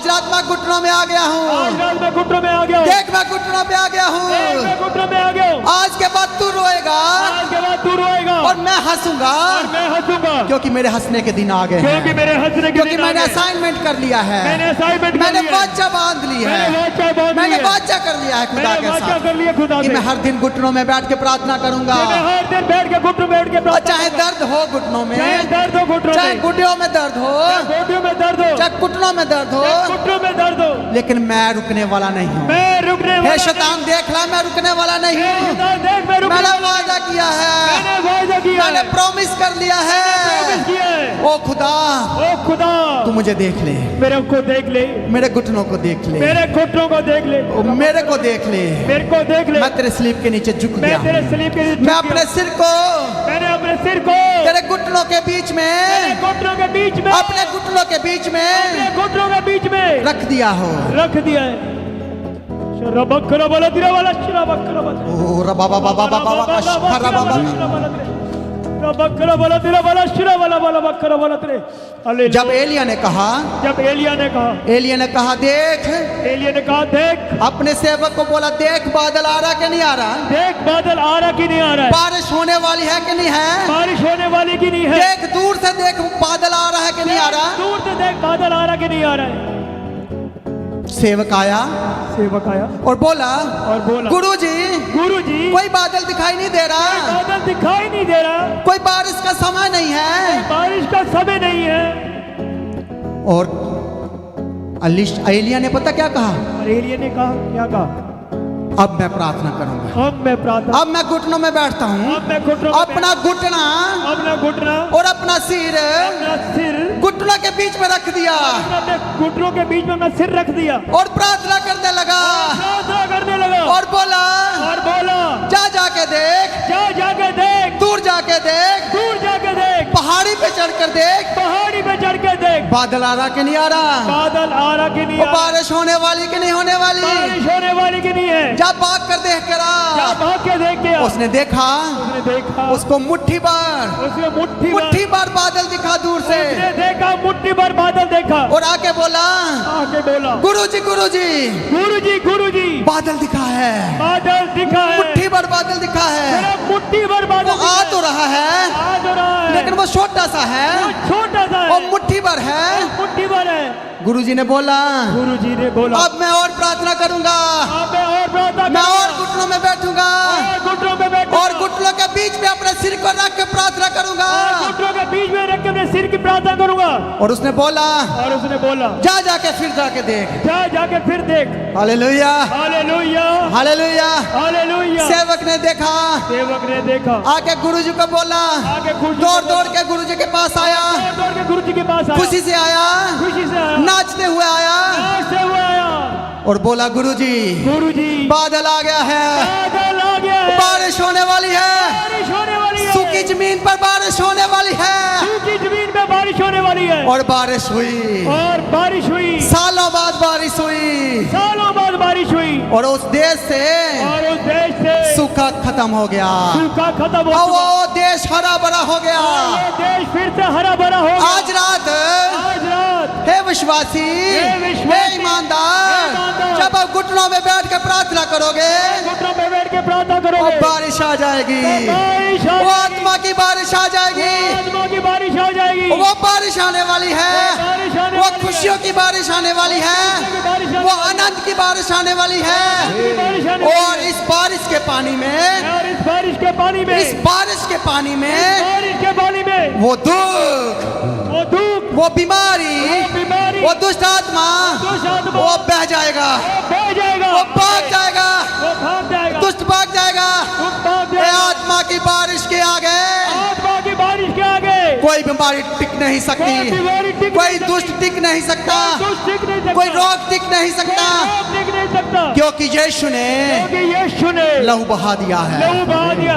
रात मैं घुटनों में आ गया आज हूँ, रात मैं घुटनों में आ गया हूँ, देख मैं घुटनों पे आ गया हूँ। मैं घुटनों में आ गया हूँ। आज के बाद तू रोएगा आज के बाद तू रोएगा और मैं हंसूंगा, और मैं हंसूंगा, क्योंकि मेरे हंसने के दिन आ गए क्योंकि हैं, मेरे हंसने के क्योंकि दिन आ मैंने गए। असाइनमेंट कर लिया है, मैंने असाइनमेंट कर मैंने लिया है। वाचा बांध ली है, मैंने वाचा बांध मैंने ली है। वाचा कर लिया है खुदा मैंने के वाचा साथ कर लिया खुदा कि से। मैं हर दिन घुटनों में बैठ के प्रार्थना करूंगा, मैं हर दिन बैठ के घुटनों में बैठ के और प्रार्थना चाहे करूंगा। दर्द हो घुटनों में, चाहे दर्द हो घुटनों चाहे में, गुडियों में दर्द हो, घुटनों में दर्द हो, चाहे घुटनों में दर्द हो, चाहे घुटनों में दर्द हो, लेकिन मैं रुकने वाला नहीं हूँ। मैं रुकने हे वाला शैतान देख ला, मैं रुकने वाला नहीं नहीं। हूँ। शैतान देख मैं रुकने मैंने वाला वादा किया है, मैंने वादा किया मैंने है, प्रॉमिस कर लिया प्रॉमिस है, किया है। ओ खुदा ओ खुदा तू मुझे देख ले, मेरे को देख ले, मेरे घुटनों को देख ले, मेरे घुटनों को देख ले, ओ मेरे को देख ले, मेरे को देख ले। मैं तेरे स्लीप के नीचे झुक मैं गया, तेरे स्लीप के नीचे मैं झुक अपने गया। सिर को मैंने अपने सिर को तेरे घुटनों के बीच तेरे में, घुटनों के बीच में, अपने घुटनों के बीच में अपने घुटनों के बीच में रख दिया हो। रख दिया है। शरबकरा वाला दिरा वाला शरबकरा वाला ओ रबा बाबा बाबा बाबा शरा बाबा। रबकरा वाला दिरा वाला शरा वाला वाला बकरा वाला तेरे। हालेलुया। जब एलिया ने कहा, जब एलिया ने कहा देख, एलिया ने कहा देख, अपने सेवक को बोला देख बादल आ रहा कि नहीं आ रहा, देख बादल आ रहा कि नहीं आ रहा है, बारिश होने वाली है कि नहीं है, बारिश होने वाली की नहीं है, देख दूर से देख बादल आ रहा है कि नहीं आ रहा। दूर से देख बादल आ रहा कि नहीं आ रहा है। सेवक आया सेवक आया और बोला गुरुजी गुरुजी कोई बादल दिखाई नहीं दे रहा, बादल दिखाई नहीं दे रहा, कोई बारिश का समय नहीं है। बारिश का समय नहीं है। और एलिया ने पता क्या कहा, और एलिया ने कहा क्या कहा, अब मैं प्रार्थना करूंगा, अब मैं प्रार्थना, अब मैं घुटनों में बैठता हूँ, अब मैं घुटनों में अपना घुटना अपना घुटना और अपना सिर अपना सिर घुटनों के बीच में रख दिया अपने घुटनों के बीच में अपना सिर रख दिया और प्रार्थना करने लगा प्रार्थना करने लगा और बोला जा जाके देख, जा जाके देख, दूर जाके देख, दूर जाके देख, पहाड़ी पे चढ़कर देख, पहाड़ी पे चढ़ के देख, बादल आ रहा कि नहीं आ रहा, बादल आ रहा कि नहीं आ रहा, बारिश होने वाली कि नहीं होने वाली, बारिश होने वाली की नहीं है। जा भाग कर देख कर जा आ। भाग के देख के आ। उसने देखा, उसने देखा, उसको मुट्ठी भर मुट्ठी भर बादल दिखा दूर से उसने देखा, मुट्ठी भर बादल देखा और आके बोला गुरुजी गुरुजी बादल दिखा है, बादल दिखा है, मुट्ठी भर बादल दिखा है, सिर्फ मुट्ठी भर बादल वो आ तो रहा है आ तो रहा है, लेकिन वो छोटा सा है, वो छोटा सा वो है, मुट्ठी भर है। मुट्ठी भर है। गुरुजी ने बोला अब मैं और प्रार्थना करूंगा, मैं और घुटनों में बैठूंगा और घुटनों के बीच में अपने सिर को रख के प्रार्थना करूंगा, घुटनों के बीच में रख के अपने सिर की प्रार्थना करूंगा। और उसने बोला जा जाके फिर जाके देख, जा जाके फिर देख। Hallelujah hallelujah hallelujah. हालेलुया। सेवक ने देखा आके गुरुजी को बोला, दौड़ के गुरुजी के पास आया, गुरुजी के पास आया, खुशी से आया, नाचते हुए आया और बोला गुरुजी बादल आ गया है, बारिश होने वाली है, सूखी जमीन पर बारिश होने वाली है, सूखी जमीन पे बारिश होने वाली है। और बारिश हुई, सालों बाद बारिश हुई, और उस देश से सूखा खत्म हो गया, और वो देश हरा भरा हो गया। देश फिर से हरा भरा हो गया। आज रात हे विश्वासी, हे ईमानदार, जब आप घुटनों में बैठ के प्रार्थना करोगे, बारिश आ जाएगी, वो आत्मा की बारिश आ जाएगी, वो बारिश आने वाली है, वो खुशियों की बारिश आने वाली है, वो आनंद की बारिश आने वाली है। और इस बारिश के पानी में वो दुख, वो बीमारी, वो दुष्ट आत्मा वो बह जाएगा, वो भाग जाएगा, दुष्ट भाग जाएगा। ये आत्मा की बारिश के आगे कोई बीमारी टिक नहीं सकती, कोई दुष्ट टिक नहीं सकता, कोई रोग टिक नहीं सकता, क्योंकि यीशु ने लहू बहा दिया है,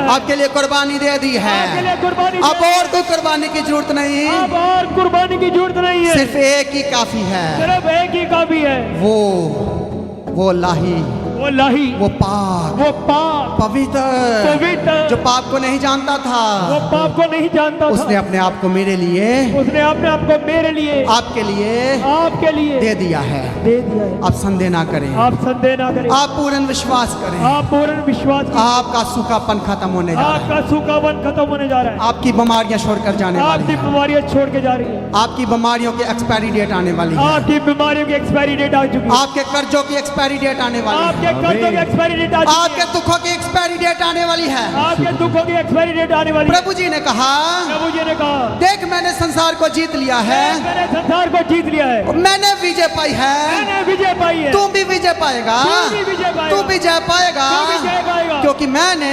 आपके लिए कुर्बानी दे दी है। अब और कोई कुर्बानी की जरूरत नहीं, सिर्फ एक ही काफी है, वो लाही, वो पाक, पवित्र, जो पाप को नहीं जानता था, उसने अपने आप को मेरे लिए, आपके लिए दे दिया है। आप संदेह ना करें, आप पूर्ण विश्वास करें, आपका सूखापन खत्म होने जा रहा है, आपकी बीमारियां छोड़कर जाने वाली हैं, बीमारियां छोड़ के जा रही है, आपकी बीमारियों की एक्सपायरी डेट आने वाली है, आपकी बीमारियों की एक्सपायरी डेट आ चुकी है, आपके कर्जों की एक्सपायरी डेट आने वाली है, आपके कर्जों की एक्सपायरी डेट आ चुकी है, आपके दुखों की एक्सपायरी डेट आने वाली वाली है, आपके दुखों की एक्सपायरी डेट आने वाली है। प्रभु जी ने कहा, प्रभु जी ने कहा, देख मैंने संसार को जीत लिया है, मैंने संसार को जीत लिया है, मैंने विजय पाई है, मैंने विजय पाई है, तू भी विजय पाएगा, तू भी विजय पाएगा, तू विजय पाएगा, तू विजय पाएगा, क्योंकि मैंने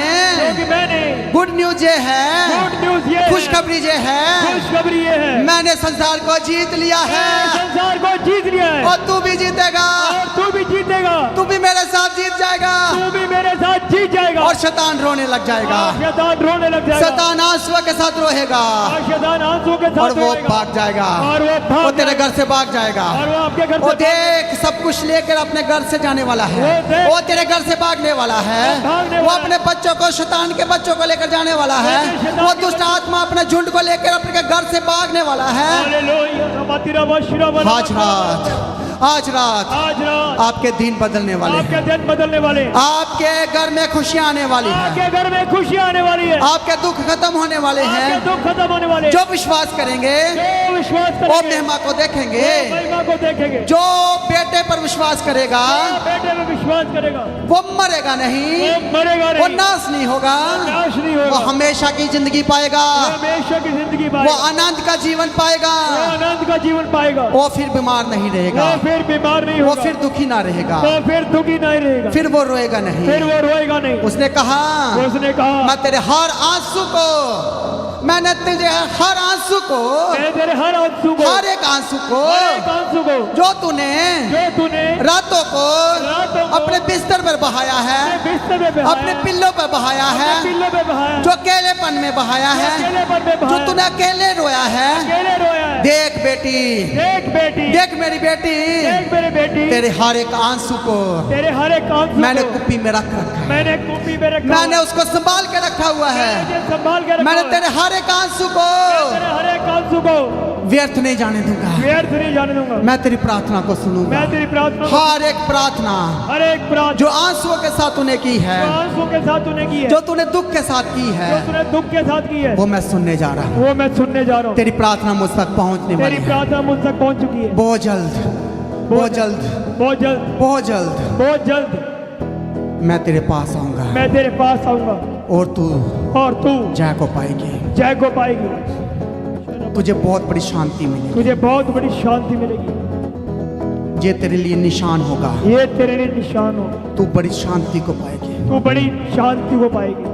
गुड न्यूज ये है, गुड न्यूज ये है, खुशखबरी ये है, खुशखबरी ये है, मैंने संसार को जीत लिया है, संसार को जीत लिया है, और तू भी जीतेगा, और तू भी जीतेगा, तू भी मेरे साथ जीत जाएगा, तू भी मेरे साथ जीत जाएगा, और शैतान रोने लग जाएगा, शैतान रोने लग जाएगा, शैतान आंसुओं के साथ रोएगा, और शैतान आंसू के साथ और वो रोएगा, भाग जाएगा, और वो वो भाग तेरे घर से भाग जाएगा, और वो आपके घर वो से देख सब कुछ लेकर अपने घर से जाने वाला है, वो देख- वो तेरे घर से भागने वाला है, भागने वो वाला अपने बच्चों को, शैतान के बच्चों को लेकर जाने वाला है, शैतान वो के दुष्ट आत्मा अपने झुंड को लेकर अपने घर से भागने वाला है। हालेलुया, रमतिरा बशिरा बना, आज रात आज रात आपके दिन बदलने वाले आपके हैं, दिन बदलने वाले हैं, आपके घर में खुशियां आने वाली है, आपके घर में खुशियां आने वाली है, आपके दुख खत्म होने वाले आपके हैं, दुख खत्म होने वाले हैं, जो विश्वास करेंगे जो विश्वास वो करेंगे महिमा को देखेंगे, वो महिमा को देखेंगे, जो बेटे पर विश्वास करेगा जो बेटे में विश्वास करेगा वो मरेगा नहीं, वो मरेगा वो नहीं, नाश नहीं होगा, नाश नहीं वो होगा, हमेशा की जिंदगी पाएगा, वो हमेशा की जिंदगी वो पाएगा, आनंद का जीवन पाएगा, वो आनंद का जीवन पाएगा, वो फिर बीमार नहीं रहेगा, वो फिर बीमार नहीं वो होगा, फिर दुखी ना रहेगा, वो फिर दुखी नहीं रहेगा, फिर वो रोएगा नहीं। फिर वो रोएगा नहीं। उसने कहा, उसने कहा, मैं तेरे हर आंसू को, मैंने तुझे हर आंसू को, मैं तेरे हर आंसू को, हर एक आंसू को, हर एक आंसू को, जो तूने रातों को अपने बिस्तर पर बहाया है, बिस्तर पे बहाया, अपने पिल्लों पर बहाया है, पिल्लों पे बहाया, जो अकेलेपन में बहाया है, अकेलेपन में जो बहाया, तूने अकेले रोया है, अकेले रोया है, देख बेटी, देख बेटी, देख मेरी बेटी, देख मेरी बेटी, तेरे हर एक आंसू को तेरे हर एक आंसू मैंने को कुप्पी में रख रखा है, मैंने कुप्पी में रखा, मैंने उसको संभाल के रखा हुआ है, मैंने संभाल के रखा, मैंने तेरे हर एक आंसू को तेरे हर एक आंसू को व्यर्थ नहीं जाने दूंगा, व्यर्थ नहीं जाने दूंगा, मैं तेरी प्रार्थना को सुनूंगा, मैं तेरी प्रार्थना, हर एक प्रार्थना हर एक प्रार्थना जो आंसुओं के साथ तूने की है, जो आंसू के साथ तूने की है, जो तूने दुख के साथ की है, जो तूने दुख के साथ की है, वो मैं सुनने जा रहा हूँ। वो मैं सुनने जा रहा हूँ, तेरी प्रार्थना मुझ तक पहुँचने वाली तेरी है, प्रार्थना मुझ तक पहुँच चुकी है, बहुत जल्द, बहुत जल्द, बहुत जल्द, बहुत जल्द बहुत जल्द मैं तेरे पास आऊंगा, मैं तेरे पास आऊंगा, और तू जय को पाएगी, जय को पाएगी, तुझे बहुत बड़ी शांति मिलेगी, तुझे बहुत बड़ी शांति मिलेगी, ये तेरे लिए निशान होगा, ये तेरे लिए निशान हो, तू बड़ी शांति को पाएगी, तू बड़ी शांति को पाएगी,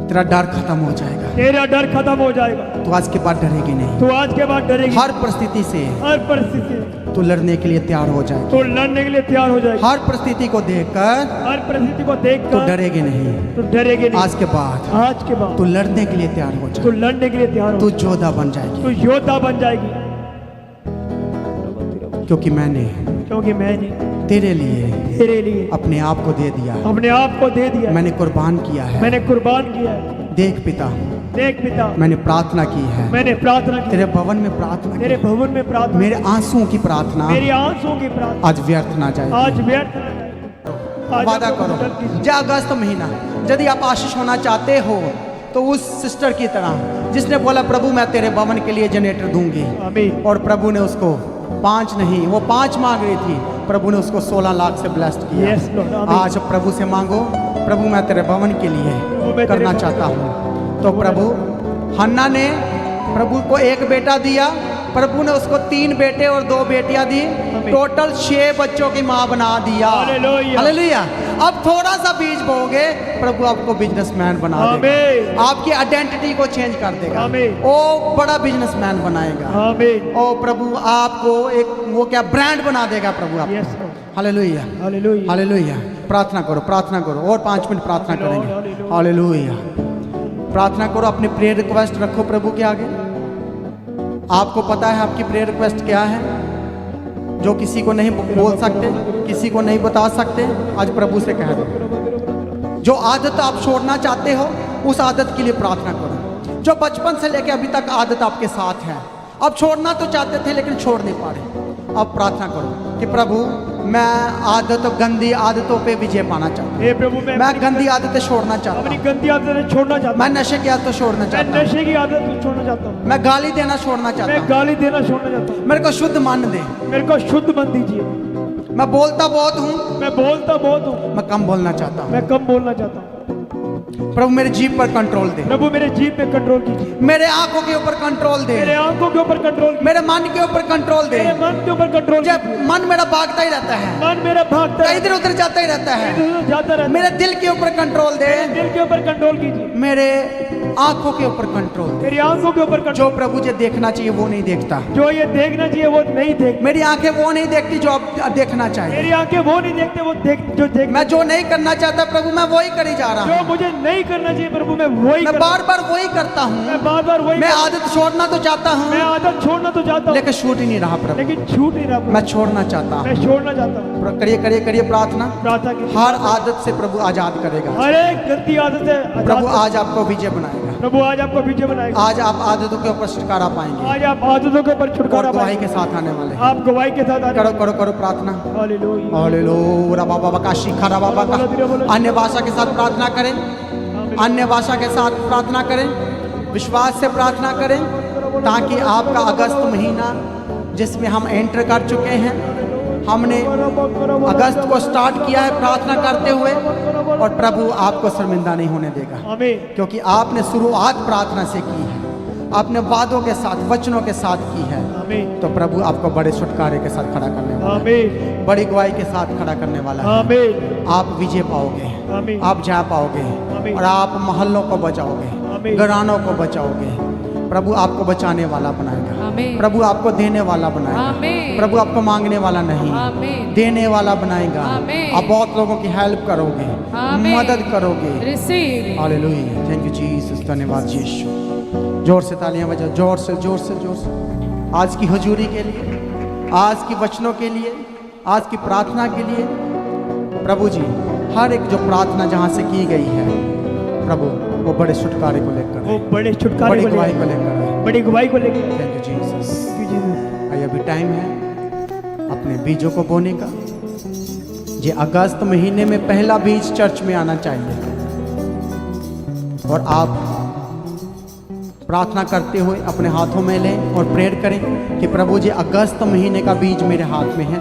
तेरा डर खत्म हो जाएगा, तेरा डर खत्म हो जाएगा, तू आज के बाद डरेगी नहीं, तू आज के बाद डरेगी, हर परिस्थिति से हर परिस्थिति तू लड़ने के लिए तैयार हो जाएगी, तो लड़ने के लिए तैयार हो जाएगी, हर परिस्थिति को देखकर हर परिस्थिति को देख तू कर डरेगी नहीं, तो डरेगी नहीं, आज के बाद आज के बाद तू लड़ने के लिए तैयार हो तू जाएगी, लड़ने के लिए तैयार हो, तू योद्धा बन जाएगी, तू योद्धा बन जाएगी, क्योंकि मैंने क्योंकि मैंने तेरे लिए तेरे लिए अपने आप को दे दिया, अपने आप को दे दिया, मैंने कुर्बान किया है, मैंने कुर्बान किया है, देख पिता, देख पिता, मैंने प्रार्थना की है, मैंने प्रार्थना की, तेरे भवन में प्रार्थना की, तेरे भवन में प्रार्थना, मेरे आंसुओं की प्रार्थना मेरी आंसुओं की प्रार्थना आज व्यर्थ ना जाए, आज व्यर्थ न जाए। आज वादा आपको करो, मदद कीजिए। जो अगस्त महीना यदि आप आशीष होना चाहते हो तो उस सिस्टर की तरह जिसने बोला प्रभु मैं तेरे भवन के लिए जनरेटर दूंगी, आमीन, और प्रभु ने उसको 5 नहीं वो 5 मांग रही थी, प्रभु ने उसको 16 लाख से ब्लेस्ड किया। Yes, Lord, आमीन। आज प्रभु से मांगो, प्रभु मैं तेरे भवन के लिए मैं करना तेरे चाहता हूँ, तो प्रभु हन्ना ने प्रभु को 1 बेटा दिया, प्रभु ने उसको 3 बेटे और 2 बेटियां दी, टोटल 6 बच्चों की माँ बना दिया, हालेलुया। हालेलुया। अब थोड़ा सा बीज बोओगे, प्रभु आपको बिजनेसमैन बना देगा, आमीन, आपकी आइडेंटिटी को चेंज कर देगा, आमीन। ओ बड़ा बिजनेसमैन बनाएगा, आमीन, ओ प्रभु आपको एक वो क्या ब्रांड बना देगा प्रभु आप। Yes Lord, hallelujah, hallelujah, hallelujah. प्रार्थना करो, प्रार्थना करो, और 5 मिनट प्रार्थना करेंगे। हालेलुया। हालेलुया। प्रार्थना करो, अपनी प्रेयर रिक्वेस्ट रखो प्रभु के आगे। आपको पता है आपकी प्रेयर रिक्वेस्ट क्या है, जो किसी को नहीं बोल सकते, किसी को नहीं बता सकते, आज प्रभु से कह दो। जो आदत आप छोड़ना चाहते हो उस आदत के लिए प्रार्थना करो, जो बचपन से लेकर अभी तक आदत आपके साथ है, अब छोड़ना तो चाहते थे लेकिन छोड़ नहीं पा रहे, अब प्रार्थना करो कि प्रभु मैं गंदी आदतों पे विजय पाना चाहता हूँ, हे प्रभु मैं गंदी आदतें छोड़ना चाहता अपनी हूँ, गंदी आदतें छोड़ना चाहता मैं हूँ, नशे की आदतें छोड़ना मैं चाहता हूँ, नशे की आदत छोड़ना चाहता हूँ, मैं गाली देना छोड़ना चाहता मैं हूँ, गाली देना छोड़ना चाहता हूँ, मेरे को शुद्ध मन दे, मेरे को शुद्ध मन दीजिए, मैं बोलता बहुत हूँ, मैं बोलता बहुत हूँ, मैं कम बोलना चाहता हूँ। मैं कम बोलना चाहता हूँ। प्रभु मेरे जीभ पर कंट्रोल दे, प्रभु मेरे जीभ पे कंट्रोल कीजिए, मेरे आंखों के ऊपर कंट्रोल दे, मेरे आंखों के ऊपर कंट्रोल कीजिए, मेरे मन के ऊपर कंट्रोल दे। मेरे मन के ऊपर कंट्रोल जब कीजिए। मन मेरा भागता ही रहता है, मन मेरा भागता है, इधर उधर जाता ही रहता है, इधर-उधर जाता रहता है। मेरे दिल के ऊपर कंट्रोल दे, मेरे दिल के ऊपर कंट्रोल कीजिए, मेरे आंखों के ऊपर कंट्रोल दे। मेरी आंखों के ऊपर कंट्रोल। जो प्रभु जी देखना चाहिए वो नहीं देखता, जो ये देखना चाहिए वो नहीं देख, मेरी आंखें वो नहीं देखती जो अब देखना चाहिए, मेरी आंखें वो नहीं देखते वो देख। मैं जो नहीं करना चाहता प्रभु मैं वही करी जा रहा जो हूँ, मुझे नहीं करना चाहिए प्रभु मैं वही मैं कर, बार बार वही करता हूँ। मैं बार बार वही मैं कर- आदत छोड़ना तो चाहता मैं हूँ आदत छोड़ना तो चाहता हूँ, लेकिन छूट ही नहीं रहा प्रभु, लेकिन छूट नहीं रहा। मैं छोड़ना चाहता हूँ। मैं छोड़ना चाहता हूँ। करिए करिए करिए प्रार्थना, प्रार्थना की हर आदत से प्रभु आजाद करेगा। हर एक गलती आदत है आजाद प्रभु कर- आज आपको विजय बनाएगा, प्रभु आज आपको विजय बनाएगा। आज आप आदतों के ऊपर छुटकारा पाएंगे आज आप आदतों के ऊपर छुटकारा और गवाही पाएंगे। के साथ आने वाले हैं। आप गवाही के साथ आने करो करो करो प्रार्थना। हालेलुया। हालेलुया बाबा का शिखरा बाबा का अन्य भाषा के साथ प्रार्थना करें, अन्य भाषा के साथ प्रार्थना करें, विश्वास से प्रार्थना करें, ताकि आपका अगस्त महीना जिसमें हम एंटर कर चुके हैं, हमने अगस्त को स्टार्ट किया है प्रार्थना करते हुए, और प्रभु आपको शर्मिंदा नहीं होने देगा, आमीन। क्योंकि आपने शुरुआत प्रार्थना से की है, आपने वादों के साथ वचनों के साथ की है। आमीन। तो प्रभु आपको बड़े छुटकारे के साथ खड़ा करने वाला है, आमीन। बड़ी गवाही के साथ खड़ा करने वाला है। आमीन। आप विजय पाओगे, आमीन। आप जा पाओगे, आमीन। और आप मोहल्लों को बचाओगे, आमीन। घरानों को बचाओगे। प्रभु आपको बचाने वाला बनाएगा, आमीन। प्रभु आपको देने वाला बनाएगा, आमीन। प्रभु आपको मांगने वाला नहीं आमीन। देने वाला बनाएगा। आमीन। आप बहुत लोगों की हेल्प करोगे, आमीन। मदद करोगे। Receive. Hallelujah, thank you Jesus, धन्यवाद यीशु। जोर से तालियां बजाओ, जोर से जोर से जोर से। आज की हुजूरी के लिए, आज की वचनों के लिए, आज की प्रार्थना के लिए प्रभु जी हर एक जो प्रार्थना जहाँ से की गई है प्रभु, वो बड़े छुटकारे को लेकर वो है, बड़े छुटकारे बड़ी को गवाही को लेकर, लेकर है। बड़ी गवाही को लेकर। Thank you Jesus. Thank you, Jesus। आइए अभी टाइम है अपने बीजों को बोने का। ये अगस्त महीने में पहला बीज चर्च में आना चाहिए, और आप प्रार्थना करते हुए अपने हाथों में लें और प्रेयर करें कि प्रभु जी अगस्त महीने का बीज मेरे हाथ में है।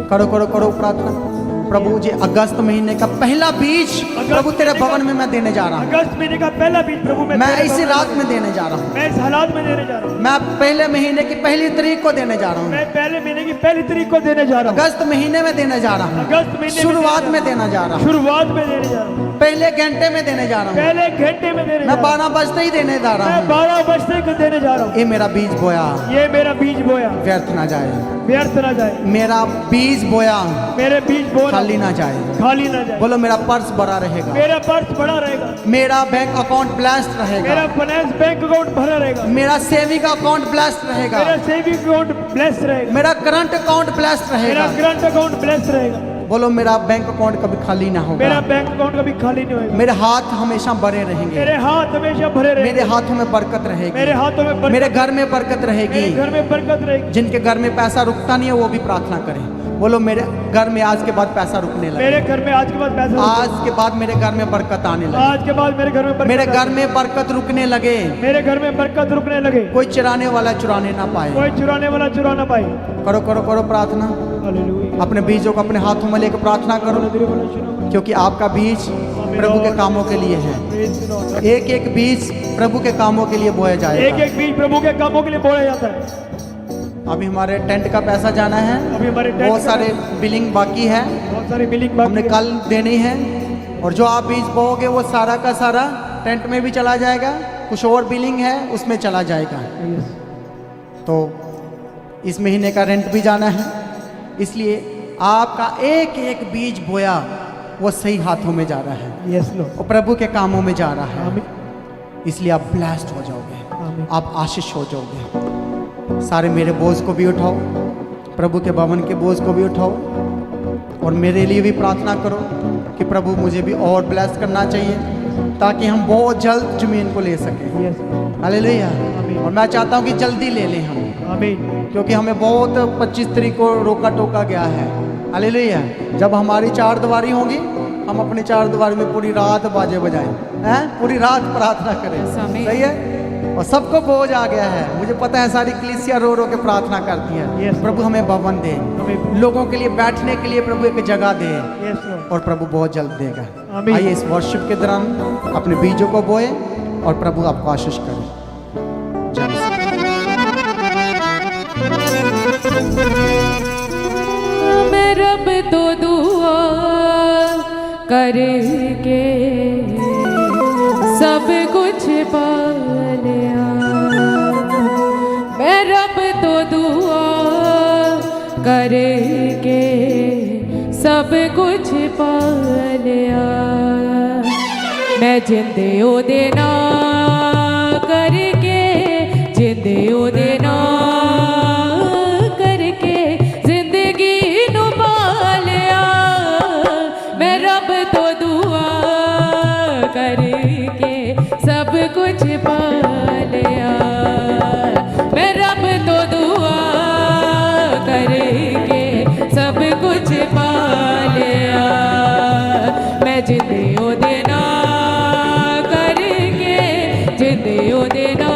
करो करो करो प्रार्थना। प्रभु जी अगस्त महीने का पहला बीज प्रभु तेरे भवन में मैं देने जा रहा हूँ, अगस्त महीने का पहला बीज प्रभु मैं तेरे इसी भवन रात में- में देने जा रहा हूँ, मैं इस हालात में देने जा रहा हूँ। मैं पहले महीने की पहली तारीख को देने जा रहा हूँ, मैं पहले महीने की पहली तारीख को देने जा रहा हूँ। अगस्त महीने में देने जा रहा हूँ, अगस्त महीने में शुरुआत देने में देना जा रहा हूँ, शुरुआत में देने जा रहा हूँ। पहले घंटे में देने जा रहा हूँ, पहले घंटे में देने जा मैं रहा हूँ। 12 बजते ही देने जा रहा मैं हूँ। 12 बजते को देने जा रहा हूँ। ये मेरा बीज बोया ये मेरा बीज बोया व्यर्थ ना जाए, व्यर्थ ना जाए, मेरा बीज बोया मेरे बीज बोया खाली ना जाए। खाली ना जाए। बोलो मेरा पर्स भरा रहेगा, मेरा पर्स बड़ा रहेगा, मेरा बैंक अकाउंट ब्लेस्ड मेरा रहेगा, फाइनेंस बैंक अकाउंट भरा रहेगा, मेरा सेविंग अकाउंट ब्लेस्ड मेरा रहेगा, सेविंग अकाउंट ब्लेस रहेगा, मेरा करंट अकाउंट ब्लेस्ड मेरा रहेगा। करंट अकाउंट ब्लेस रहेगा, बोलो मेरा बैंक अकाउंट कभी खाली ना होगा, मेरा बैंक अकाउंट कभी खाली नहीं होगा, मेरे हाथ हमेशा भरे रहेंगे, मेरे हाथ हमेशा भरे रहेंगे, मेरे हाथों में बरकत मेरे रहेगी, हाथों में मेरे बरकत, घर में बरकत मेरे रहेगी। घर में बरकत रहेगी। जिनके घर में पैसा रुकता नहीं है वो भी प्रार्थना करें। बोलो मेरे घर में आज के बाद पैसा रुकने लगे, मेरे घर में आज के बाद पैसा, आज के बाद मेरे घर में बरकत आने लगे, आज के बाद मेरे घर में बरकत, मेरे घर में बरकत रुकने लगे, मेरे घर में बरकत रुकने लगे, कोई चुराने वाला चुराने ना पाए। कोई चुराने वाला चुरा ना पाए। करो करो करो प्रार्थना, हालेलुया। अपने बीजों को अपने हाथों में लेकर प्रार्थना करो, क्योंकि आपका बीज प्रभु के कामों के लिए है। एक एक बीज प्रभु के कामों के लिए बोया एक जाएगा। एक बीज प्रभु के कामों के लिए बोया जाता है। अभी हमारे टेंट का पैसा जाना है, अभी हमारे टेंट बहुत का सारे बिलिंग बाकी है, बहुत सारी बिलिंग हमने कल देनी है, और जो आप बीज बोओगे वो सारा का सारा टेंट में भी चला जाएगा, कुछ और बिलिंग है उसमें चला जाएगा। तो इस महीने का रेंट भी जाना है, इसलिए आपका एक एक बीज बोया वो सही हाथों में जा रहा है यस लो। और प्रभु के कामों में जा रहा है, आमीन। इसलिए आप ब्लेस्ड हो जाओगे, आमीन। आप आशीष हो जाओगे। सारे मेरे बोझ को भी उठाओ, प्रभु के भवन के बोझ को भी उठाओ, और मेरे लिए भी प्रार्थना करो कि प्रभु मुझे भी और ब्लेस करना चाहिए, ताकि हम बहुत जल्द जमीन को ले सकें। यस। हालेलुया। आमीन। और मैं चाहता हूँ कि जल्दी ले लें हम, आमीन। क्योंकि हमें बहुत 25 तारीख को रोका टोका गया है। हालेलुया। जब हमारी 4 दीवारी होंगी, हम अपनी 4 दीवारी में पूरी रात बाजे बजाएं, हैं, पूरी रात प्रार्थना करें। आमीन। सही है। और सबको बोझ आ गया है। मुझे पता है सारी कलीसिया रो रो के प्रार्थना करती है। Yes, प्रभु हमें भवन दे, हमें- लोगों के लिए बैठने के लिए प्रभु एक जगह दे, यस लॉर्ड। और प्रभु बहुत जल्द देगा। आमीन। आइए इस वर्शिप के दौरान अपने बीजों को बोए और प्रभु आपको आशीष करे। जय मसीह। मैं रब तो दुआ करके सब कुछ पा लिया। मैं रब तो दुआ करके सब कुछ पा लिया। मैं जिंदे ओदे ना करके जिंदे ओदे ना करके जिंदगी नू पा लिया। मैं रब तो दुआ करके सब कुछ पा लिया। मैं रब तो दुआ करके सब कुछ पा लिया। मैं जिंदे ओदे ना करके जिंदे ओदे ना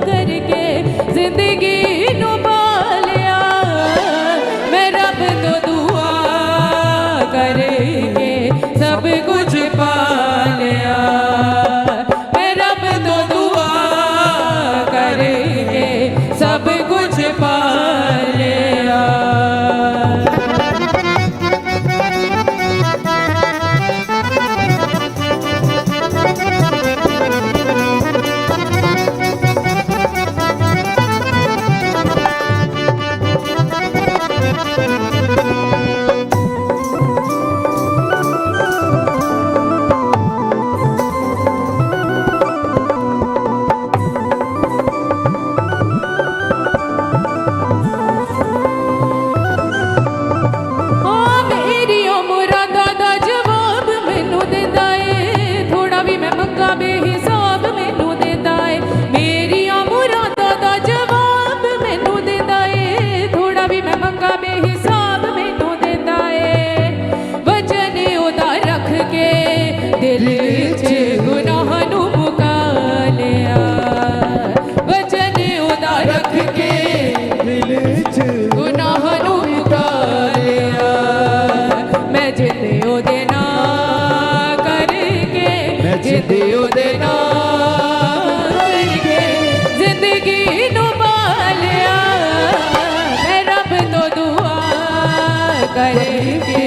करके जिंदगी नू पा लिया। मैं रब तो दुआ करके सब कुछ पा लिया। मैं रब तो दुआ करके सब कुछ पा लिया। हाँ मेरी उम्र दादा जवाब मैनू देता है। थोड़ा भी मैं मंगा बेहिसाब मैनू देता है। मेरी उम्र दादा जवाब मैनू देता है। थोड़ा भी मैं मंगा बेहिसाब मैनू देता है। वचन ओदा रख के दिल च गुनाह नू मुका लिया। वचन ओदा रख के गुनाह नू मुका लिया। मैं जिंदे ओदे ना करके जिंदे ओदे ना करके जिंदगी नू पा लिया। मैं रब तो दुआ करके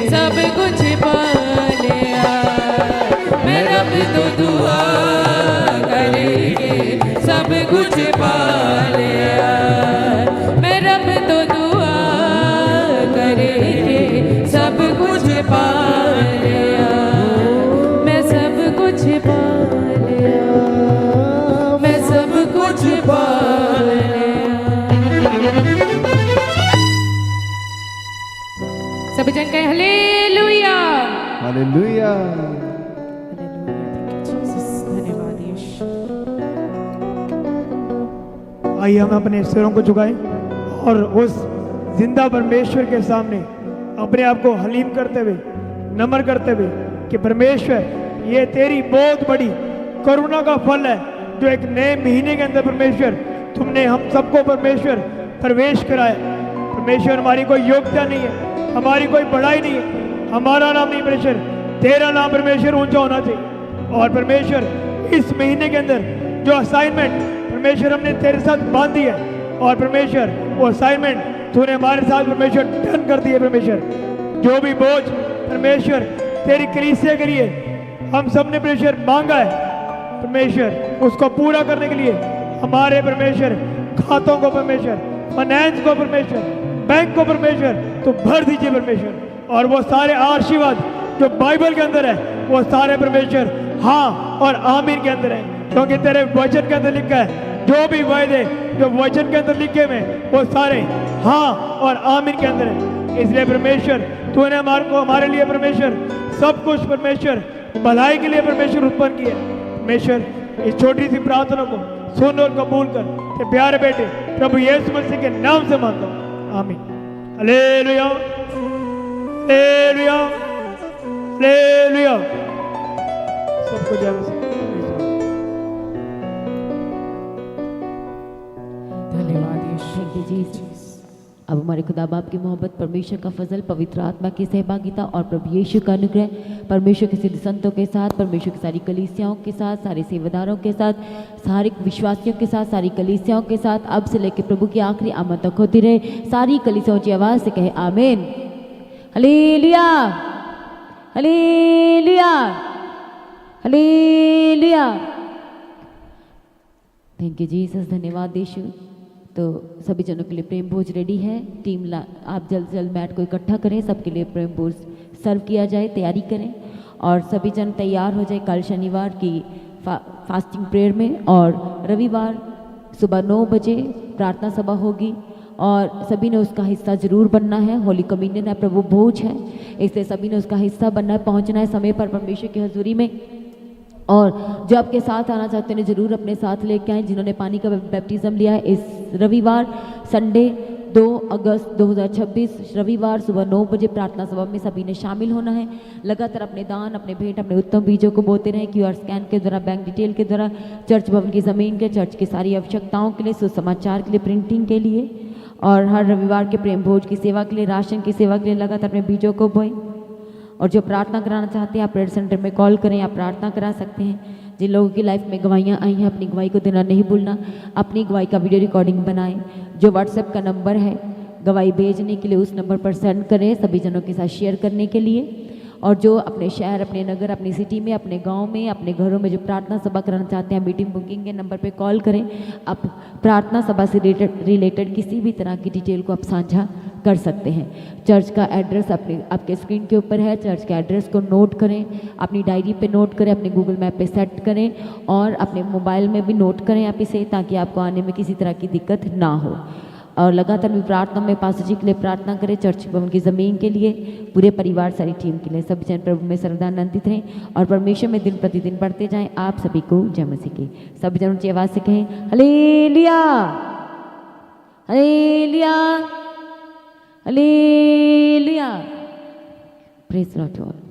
सब कुछ पा लिया। मैं रब तो दुआ करके सब कुछ पा लिया। मैं रब तो दुआ करके सब कुछ पा लिया। मैं सब कुछ पा लिया। मैं सब कुछ पा लिया। सब जन कहे हालेलुया। हालेलुया। धन्यवाद यीशु। आइए हम अपने सिरों को झुकाएं और उस जिंदा परमेश्वर के सामने अपने आप को हलीम करते हुए नमन करते हुए कि परमेश्वर ये तेरी बहुत बड़ी करुणा का फल है जो एक नए महीने के अंदर परमेश्वर तुमने हम सबको परमेश्वर प्रवेश कराया। परमेश्वर हमारी कोई योग्यता नहीं है, हमारी कोई बड़ाई नहीं है, हमारा नाम नहीं परमेश्वर, तेरा नाम परमेश्वर ऊंचा होना चाहिए। और परमेश्वर इस महीने के अंदर जो असाइनमेंट परमेश्वर हमने तेरे साथ बांध दी है और परमेश्वर वो असाइनमेंट तूने हमारे साथ परमेश्वर डन कर दिए। परमेश्वर जो भी बोझ परमेश्वर तेरी कलीसिया के लिए हम सब ने परमेश्वर मांगा है परमेश्वर उसको पूरा करने के लिए हमारे परमेश्वर खातों को परमेश्वर फाइनेंस को परमेश्वर बैंक को परमेश्वर तो भर दीजिए परमेश्वर। और वो सारे आशीर्वाद जो बाइबल के अंदर है वो सारे परमेश्वर हाँ और आमीन के अंदर है, क्योंकि तेरे वचन के अंदर लिखा है जो भी वायदे जो वचन के अंदर लिखे हुए वो सारे हाँ और आमीन के अंदर है। इसलिए परमेश्वर तूने हमारे लिए परमेश्वर सब कुछ परमेश्वर भलाई के लिए परमेश्वर उत्पन्न किया। परमेश्वर इस छोटी सी प्रार्थना को सुन और कबूल कर ते प्यारे बेटे प्रभु यीशु मसीह के नाम से मांगता हूं, आमीन। Hallelujah hallelujah hallelujah. सबको जय मसीह। जीसस। अब हमारे खुदा बाप की मोहब्बत, परमेश्वर का फजल, पवित्र आत्मा की सहभागिता और प्रभु यीशु का अनुग्रह परमेश्वर के सिद्ध संतों के साथ, परमेश्वर की सारी कलीसियाओं के साथ, सारे सेवादारों के साथ, सारे विश्वासियों के साथ, सारी कलीसियाओं के साथ अब से लेकर प्रभु की आखिरी आमद तक होती रहे। सारी कलीसियाओं की आवाज़ से कहे आमीन। Hallelujah, hallelujah, hallelujah. Thank you Jesus, धन्यवाद यीशु। तो सभी जनों के लिए प्रेम भोज रेडी है। टीम आप जल्द से जल्द मैट को इकट्ठा करें, सबके लिए प्रेम भोज सर्व किया जाए, तैयारी करें और सभी जन तैयार हो जाए कल शनिवार की फास्टिंग प्रेयर में। और रविवार सुबह 9 बजे प्रार्थना सभा होगी और सभी ने उसका हिस्सा जरूर बनना है। होली कम्युनियन है, प्रभु भोज है, इसलिए सभी ने उसका हिस्सा बनना है, पहुंचना है समय पर परमेश्वर की हजूरी में। और जो आपके साथ आना चाहते हैं जरूर अपने साथ लेके आएँ। जिन्होंने पानी का बैप्टिज्म लिया है, इस रविवार संडे 2 अगस्त 2026 रविवार सुबह 9 बजे प्रार्थना सभा में सभी ने शामिल होना है। लगातार अपने दान, अपने भेंट, अपने उत्तम बीजों को बोते रहें। QR स्कैन के द्वारा, बैंक डिटेल के द्वारा, चर्च भवन की ज़मीन के, चर्च की सारी आवश्यकताओं के लिए, सुसमाचार के लिए, प्रिंटिंग के लिए और हर रविवार के प्रेम भोज की सेवा के लिए, राशन की सेवा के लिए लगातार अपने बीजों को बोएं। और जो प्रार्थना कराना चाहते हैं आप प्रेयर सेंटर में कॉल करें, आप प्रार्थना करा सकते हैं। जिन लोगों की लाइफ में गवाहियाँ आई हैं अपनी गवाही को देना नहीं भूलना। अपनी गवाही का वीडियो रिकॉर्डिंग बनाएं। जो व्हाट्सएप का नंबर है गवाही भेजने के लिए उस नंबर पर सेंड करें सभी जनों के साथ शेयर करने के लिए। और जो अपने शहर, अपने नगर, अपनी सिटी में, अपने गांव में, अपने घरों में जो प्रार्थना सभा कराना चाहते हैं मीटिंग बुकिंग के नंबर पे कॉल करें। आप प्रार्थना सभा से रिलेटेड किसी भी तरह की डिटेल को आप साझा कर सकते हैं। चर्च का एड्रेस आपके स्क्रीन के ऊपर है। चर्च के एड्रेस को नोट करें, अपनी डायरी पे नोट करें, अपने गूगल मैप पे सेट करें और अपने मोबाइल में भी नोट करें आप इसे, ताकि आपको आने में किसी तरह की दिक्कत ना हो। और लगातार भी प्रार्थना में पास्टर जी के लिए प्रार्थना करें, चर्च भवन की ज़मीन के लिए, पूरे परिवार, सारी टीम के लिए। सब जन प्रभु में सर्वदा आनंदित रहें और परमेश्वर में दिन प्रतिदिन बढ़ते जाएं। आप सभी को जय मसीह की। सब जन ऊंची आवाज़ से कहें hallelujah, hallelujah, hallelujah. Praise the Lord.